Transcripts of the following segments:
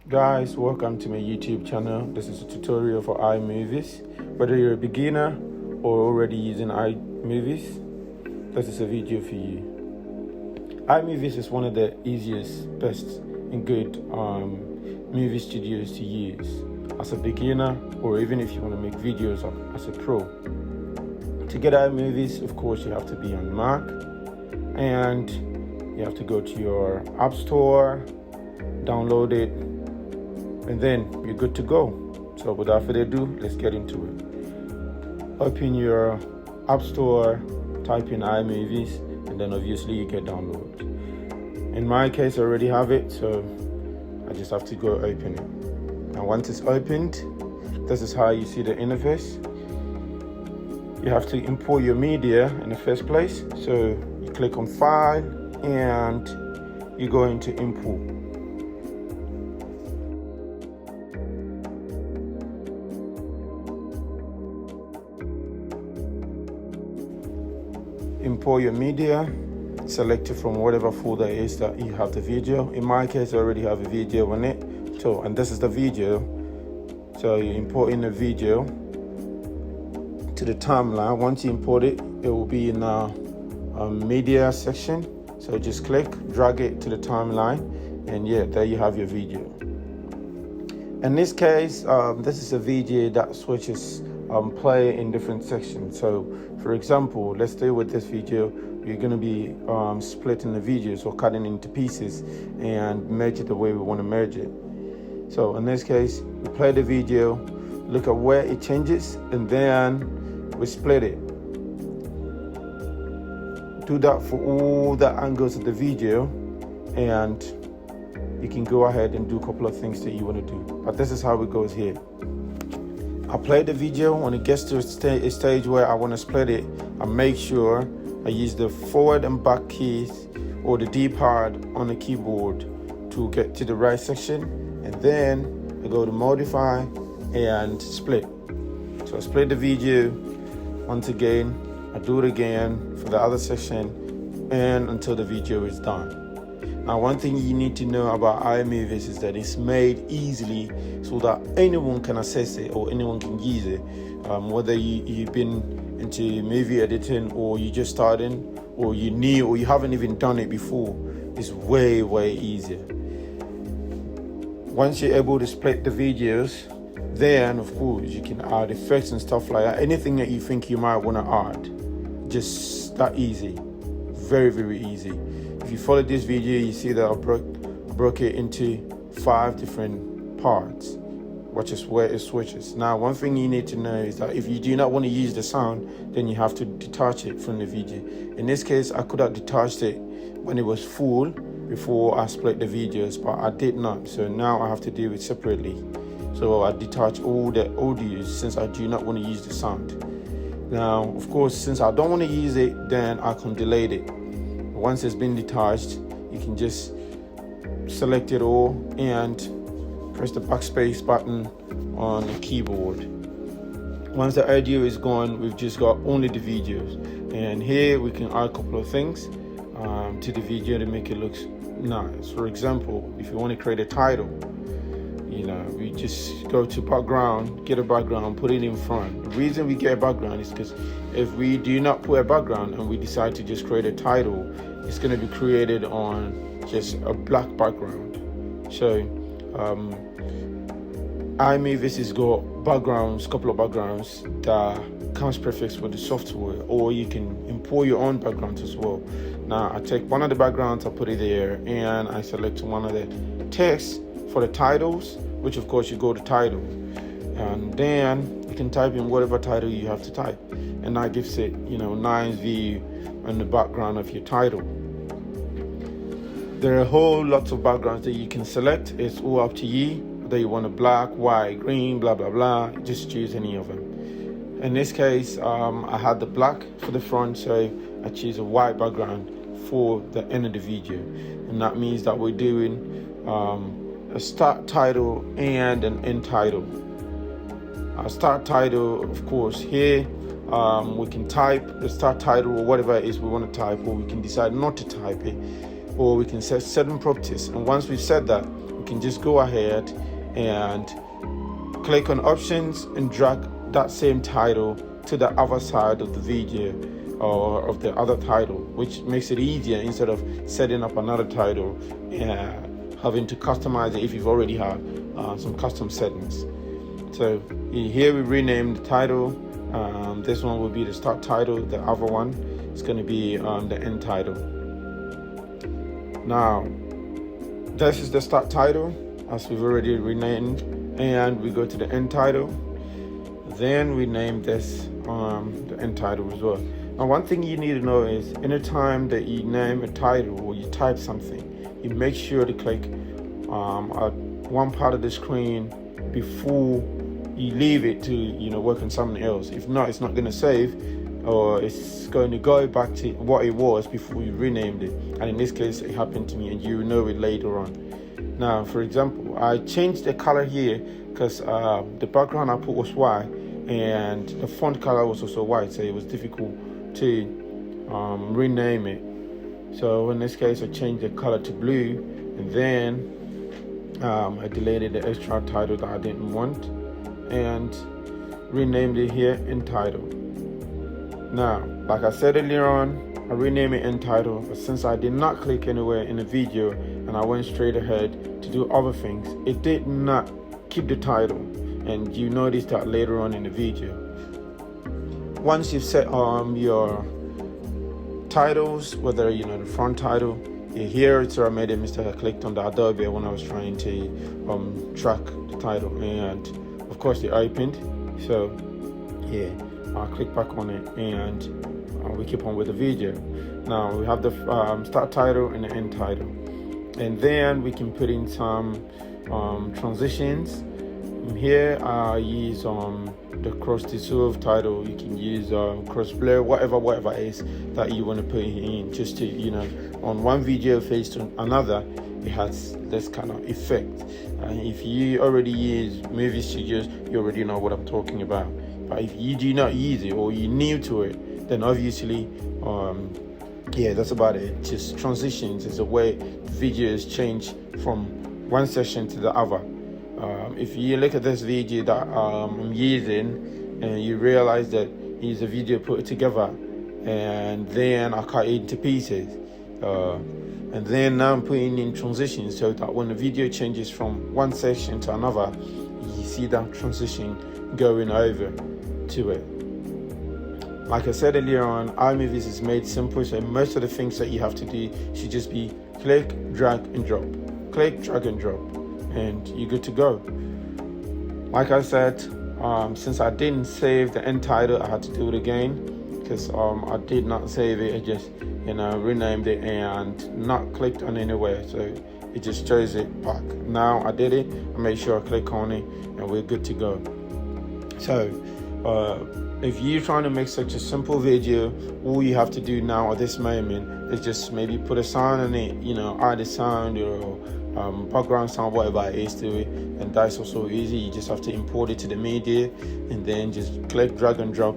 Guys, welcome to my YouTube channel. This is a tutorial for iMovies. Whether you're a beginner or already using iMovies, this is a video for you. iMovies is one of the easiest, best and good movie studios to use as a beginner, or even if you want to make videos as a pro. To get iMovies, of course, you have to be on Mac, and you have to go to your App Store, download it, and then you're good to go. So without further ado, let's get into it. Open your App Store, type in iMovies, and then obviously you get download. In my case, I already have it, so I just have to go open it. Now once it's opened, this is how you see the interface. You have to import your media in the first place. So you click on File and you go into Import. Import your media, select it from whatever folder it is that you have the video. In my case, I already have a video on it. So, and this is the video. So you import in the video to the timeline. Once you import it, it will be in the media section. So just click, drag it to the timeline, and yeah, there you have your video. In this case, this is a video that switches play in different sections. So for example, let's stay with this video. We're going to be splitting the videos or cutting into pieces and merge it the way we want to merge it. So in this case, we play the video, look at where it changes, and then we split it. Do that for all the angles of the video, and you can go ahead and do a couple of things that you want to do. But this is how it goes here. I play the video. When it gets to a stage where I want to split it, I make sure I use the forward and back keys or the D-pad on the keyboard to get to the right section, and then I go to modify and split. So I split the video once again. I do it again for the other section and until the video is done. Now, one thing you need to know about iMovies is that it's made easily so that anyone can access it or anyone can use it. Whether you've been into movie editing or you just starting or you new or you haven't even done it before, it's way easier. Once you're able to split the videos, then of course you can add effects and stuff like that. Anything that you think you might want to add, just that easy. Very easy. If you follow this video, you see that I broke it into 5 different parts, which is where it switches. Now, one thing you need to know is that if you do not want to use the sound, then you have to detach it from the video. In this case, I could have detached it when it was full before I split the videos, but I did not. So now I have to do it separately. So I detach all the audios since I do not want to use the sound. Now, of course, since I don't want to use it, then I can delete it. Once it's been detached, you can just select it all and press the backspace button on the keyboard. Once the audio is gone, we've just got only the videos. And here we can add a couple of things to the video to make it look nice. For example, if you want to create a title, we just go to background, get a background, put it in front. The reason we get a background is because if we do not put a background and we decide to just create a title, it's going to be created on just a black background. So iMovies has got backgrounds, couple of backgrounds that comes prefixed with the software, or you can import your own backgrounds as well. Now I take one of the backgrounds, I put it there, and I select one of the text for the titles, which of course you go to title, and then you can type in whatever title you have to type, and that gives it nice view on the background of your title. There are a whole lot of backgrounds that you can select. It's all up to you whether you want a black, white, green, blah blah. Just choose any of them. In this case, I had the black for the front, so I choose a white background for the end of the video, and that means that we're doing a start title and an end title. Our start title, of course, here we can type the start title or whatever it is we want to type, or we can decide not to type it, or we can set certain properties. And once we've set that, we can just go ahead and click on options and drag that same title to the other side of the video or of the other title, which makes it easier instead of setting up another title and having to customize it if you've already had some custom settings. So here we rename the title. This one will be the start title. The other one is going to be the end title. Now, this is the start title, as we've already renamed, and we go to the end title. Then we name this the end title as well. Now, one thing you need to know is anytime that you name a title or you type something, you make sure to click at one part of the screen before you leave it to work on something else. If not, it's not going to save, or it's going to go back to what it was before you renamed it. And in this case, it happened to me, and you will know it later on. Now, for example, I changed the color here because the background I put was white and the font color was also white, so it was difficult to rename it. So in this case, I changed the color to blue, and then I deleted the extra title that I didn't want and renamed it here end title. Now, like I said earlier on, I renamed it end title, but since I did not click anywhere in the video and I went straight ahead to do other things, it did not keep the title, and you notice that later on in the video. Once you've set your titles, whether the front title, here it's where I made a mistake. I clicked on the Adobe when I was trying to track the title, and of course it opened. So yeah, I'll click back on it and we keep on with the video. Now we have the start title and the end title, and then we can put in some transitions. Here I use the cross dissolve title. You can use cross blur, whatever it is that you want to put in, just to on one video face to another, it has this kind of effect. If you already use movie studios, you already know what I'm talking about. But if you do not use it or you're new to it, then obviously that's about it. Just transitions is a way videos change from one section to the other. If you look at this video that I'm using, and you realize that it's a video put together, and then I cut it into pieces, and then now I'm putting in transitions so that when the video changes from one section to another, you see that transition going over to it. Like I said earlier on, Imovies is made simple, so most of the things that you have to do should just be click, drag and drop, click, drag and drop, and you're good to go. Like I said, since I didn't save the end title, I had to do it again because I did not save it. I just renamed it and not clicked on anywhere, so it just chose it back. Now I did it, I made sure I click on it, and we're good to go. So if you're trying to make such a simple video, all you have to do now at this moment is just maybe put a sound on it, add a sound or background sound, whatever it is to it, and that's also easy. You just have to import it to the media and then just click, drag and drop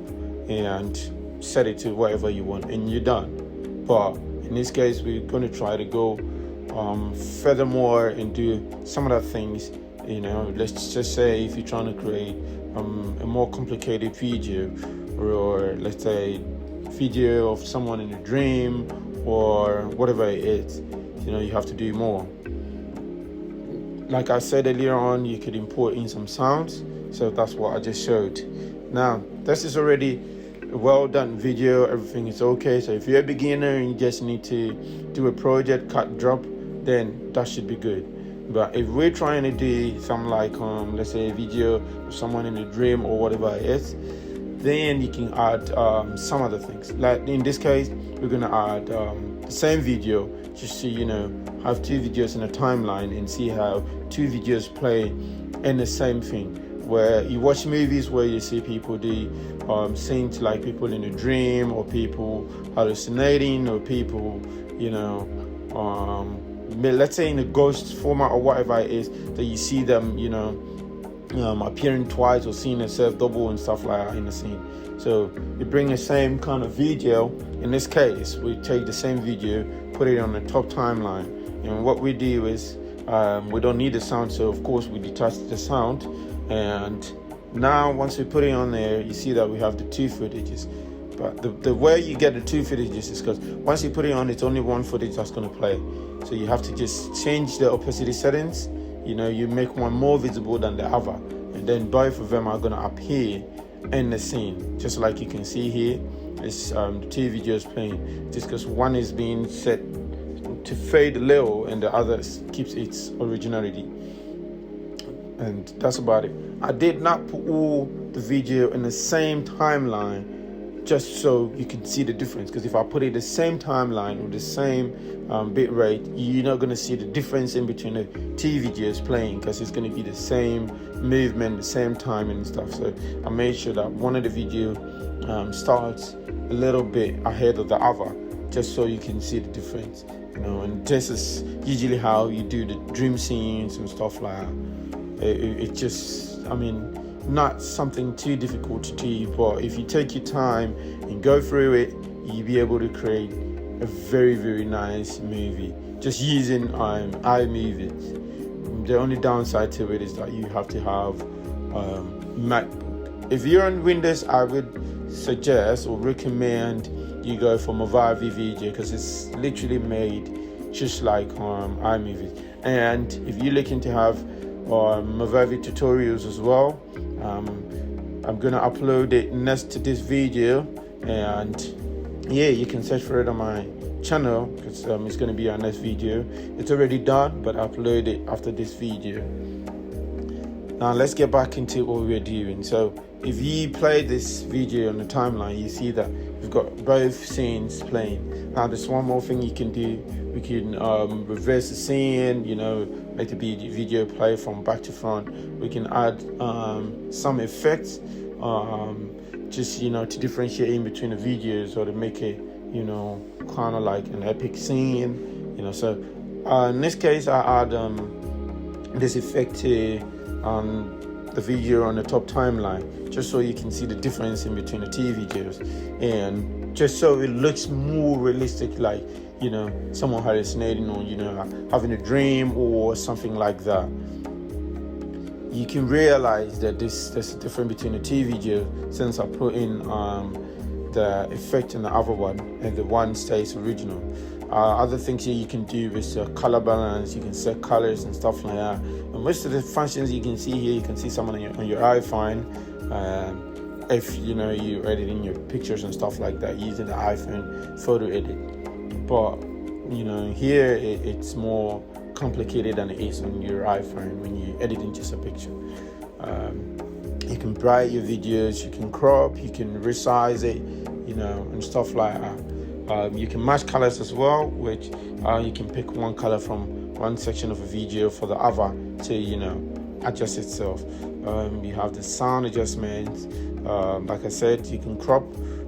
and set it to whatever you want, and you're done. But in this case, we're going to try to go furthermore and do some of the things. Let's just say if you're trying to create a more complicated video, or let's say video of someone in a dream or whatever it is, you have to do more. Like I said earlier on, you could import in some sounds, so that's what I just showed. Now this is already a well done video, everything is okay. So if you're a beginner and you just need to do a project, cut, drop, then that should be good. But if we're trying to do something like let's say a video of someone in a dream or whatever it is, then you can add some other things. Like in this case, we're gonna add the same video, just to have two videos in a timeline and see how two videos play in the same thing. Where you watch movies where you see people do scenes like people in a dream, or people hallucinating, or people let's say in a ghost format or whatever it is, that you see them appearing twice or seeing themselves double and stuff like that in the scene. So you bring the same kind of video. In this case, we take the same video, put it on the top timeline, and what we do is We don't need the sound, so of course we detach the sound. And now once we put it on there, you see that we have the two footages. But the way you get the two footages is because once you put it on, it's only one footage that's going to play. So you have to just change the opacity settings. You make one more visible than the other, and then both of them are going to appear in the scene, just like you can see here. It's the two videos playing, just because one is being set to fade a little and the other keeps its originality. And that's about it. I did not put all the video in the same timeline just so you can see the difference, because if I put it the same timeline with the same bit rate, you're not going to see the difference in between the two videos playing, because it's going to be the same movement, the same time and stuff. So I made sure that one of the video starts a little bit ahead of the other, just so you can see the difference. And this is usually how you do the dream scenes and stuff like that. It just, not something too difficult to do, but if you take your time and go through it, you'll be able to create a very, very nice movie just using Imovies. The only downside to it is that you have to have MacBook. If you're on Windows, I would suggest or recommend you go for Imovies video, because it's literally made just like Imovie. And if you're looking to have Imovies tutorials as well, I'm gonna upload it next to this video, and yeah, you can search for it on my channel, because it's gonna be our next video. It's already done, but I'll upload it after this video. Now let's get back into what we're doing. So if you play this video on the timeline, you see that we've got both scenes playing. Now there's one more thing you can do. We can reverse the scene, make the video play from back to front. We can add some effects, just to differentiate in between the videos, or to make it kind of like an epic scene. So in this case, I add this effect to the video on the top timeline, just so you can see the difference in between the two videos, and just so it looks more realistic, like someone hallucinating, or having a dream or something like that. You can realize that there's a difference between the two videos, since I put in the effect in the other one, and the one stays original. Other things here you can do is color balance. You can set colors and stuff like that. And most of the functions you can see here, you can see some on your iPhone. If you're editing your pictures and stuff like that using the iPhone photo edit. But here it's more complicated than it is on your iPhone when you're editing just a picture. You can brighten your videos, you can crop, you can resize it, and stuff like that. You can match colors as well, which you can pick one color from one section of a video for the other to adjust itself. You have the sound adjustments. Like I said, you can crop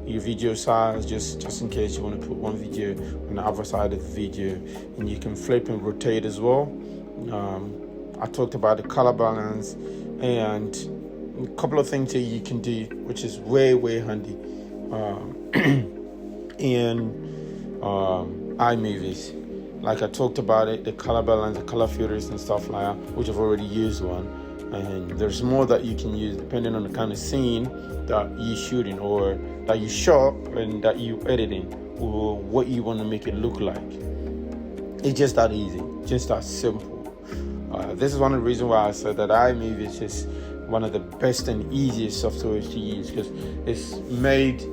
your video size just in case you want to put one video on the other side of the video, and you can flip and rotate as well. I talked about the color balance and a couple of things that you can do, which is way handy in iMovies. Like I talked about it, the color balance, the color filters and stuff like that, which I've already used one. And there's more that you can use depending on the kind of scene that you're shooting, or that you shot and that you're editing, or what you want to make it look like. It's just that easy, just that simple. This is one of the reasons why I said that iMovie is just one of the best and easiest softwares to use, because it's made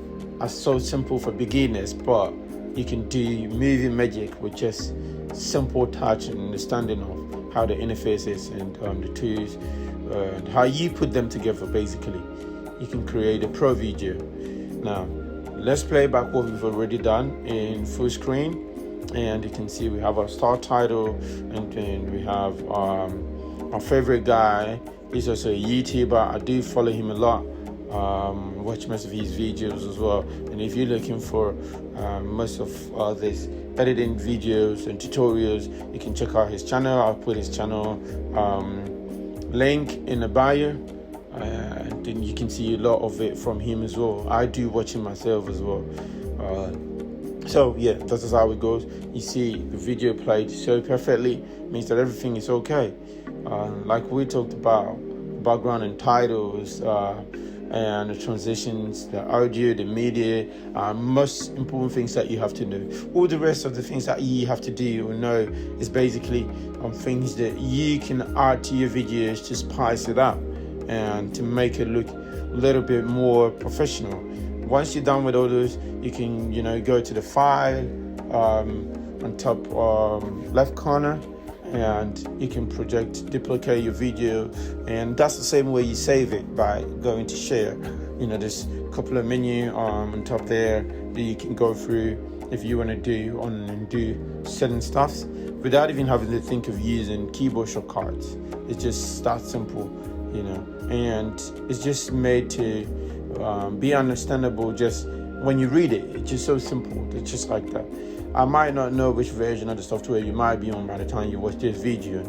as so simple for beginners, but you can do movie magic with just simple touch and understanding of how the interface is and the tools, and how you put them together. Basically, you can create a pro video. Now, let's play back what we've already done in full screen, and you can see we have our star title, and then we have our favorite guy. He's also a YouTuber. I do follow him a lot. Watch most of his videos as well. And if you're looking for most of these editing videos and tutorials, you can check out his channel. I'll put his channel link in the bio, and then you can see a lot of it from him as well. I do watch him myself as well. So yeah, that is how it goes. You see the video played so perfectly, means that everything is okay. Like we talked about, background and titles, and the transitions, the audio, the media, most important things that you have to know. All the rest of the things that you have to do or know is basically things that you can add to your videos to spice it up and to make it look a little bit more professional. Once you're done with all those, you can, go to the file on top left corner, and you can duplicate your video, and that's the same way you save it, by going to share. There's a couple of menus on top there that you can go through if you want to do certain stuff without even having to think of using keyboard shortcuts. It's just that simple, and it's just made to be understandable. Just when you read it, it's just so simple. It's just like that. I might not know which version of the software you might be on by the time you watch this video,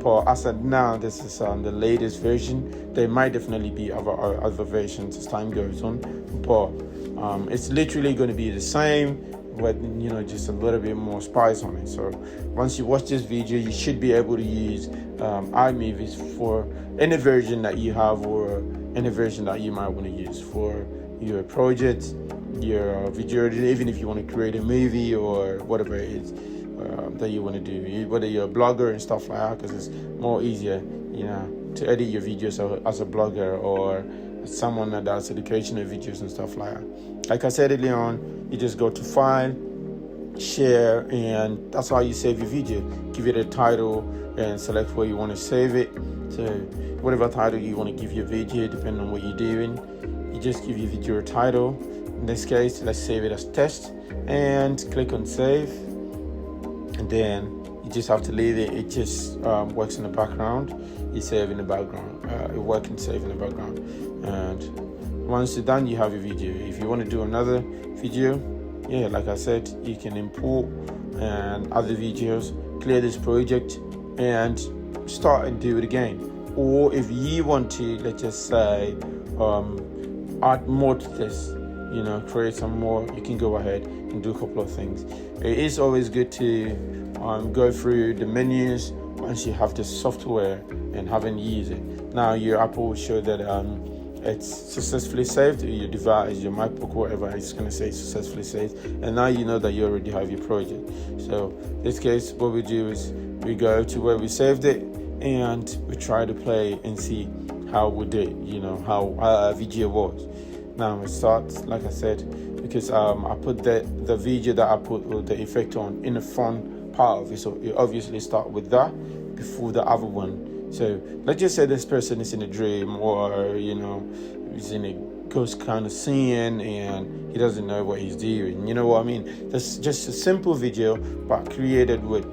but as of now, this is the latest version. There might definitely be other versions as time goes on, but it's literally going to be the same with just a little bit more spice on it. So once you watch this video, you should be able to use Imovies for any version that you have, or any version that you might want to use for your project, your video, even if you want to create a movie or whatever it is that you want to do, whether you're a blogger and stuff like that, because it's more easier, to edit your videos as a blogger or someone that does educational videos and stuff like that. Like I said earlier on, you just go to file, share, and that's how you save your video. Give it a title and select where you want to save it. So whatever title you want to give your video, depending on what you're doing, you just give your video a title. In this case, let's save it as test, and click on save, and then you just have to leave it. It just works in the background. You save in the background. It works and save in the background, and once you're done, you have your video. If you want to do another video, like I said, you can import and other videos, clear this project, and start and do it again. Or if you want to, let's just say, add more to this, create some more, you can go ahead and do a couple of things. It is always good to go through the menus once you have the software and haven't used it. Now your Apple will show that it's successfully saved. Your device, your MacBook, whatever, it's going to say successfully saved, and now you know that you already have your project. So in this case, what we do is we go to where we saved it, and we try to play and see how we did, how our video was. Now it starts, like I said, because I put the video that I put the effect on in the front part of it, so you obviously start with that before the other one. So let's just say this person is in a dream, or he's in a ghost kind of scene and he doesn't know what he's doing. You know what I mean? That's just a simple video, but created with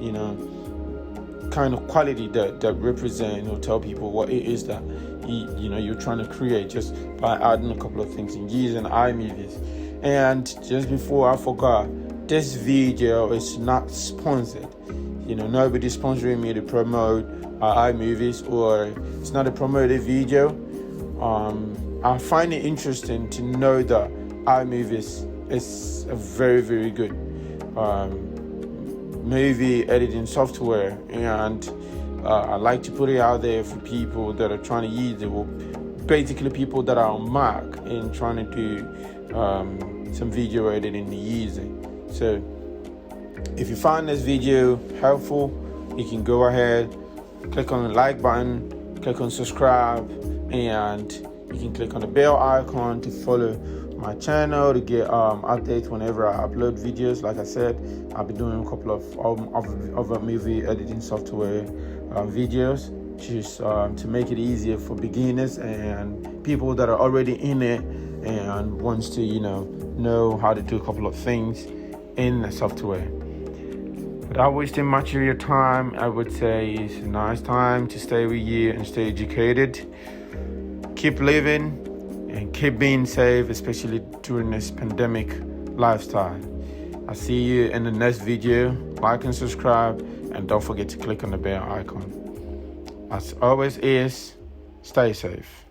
kind of quality that represent or tell people what it is that you're trying to create, just by adding a couple of things and using Imovies. And just before I forgot, this video is not sponsored. Nobody's sponsoring me to promote Imovies, or it's not a promoted video. I find it interesting to know that Imovies is a very, very good movie editing software, and I like to put it out there for people that are trying to use it, basically people that are on Mac and trying to do some video editing and use it. So if you find this video helpful, you can go ahead, click on the like button, click on subscribe, and you can click on the bell icon to follow my channel to get updates whenever I upload videos. Like I said, I'll be doing a couple of other movie editing software videos, just to make it easier for beginners and people that are already in it and wants to know how to do a couple of things in the software. Without wasting much of your time, I would say it's a nice time to stay with you and stay educated. Keep living and keep being safe, especially during this pandemic lifestyle. I'll see you in the next video. Like and subscribe, and don't forget to click on the bell icon. As always, stay safe.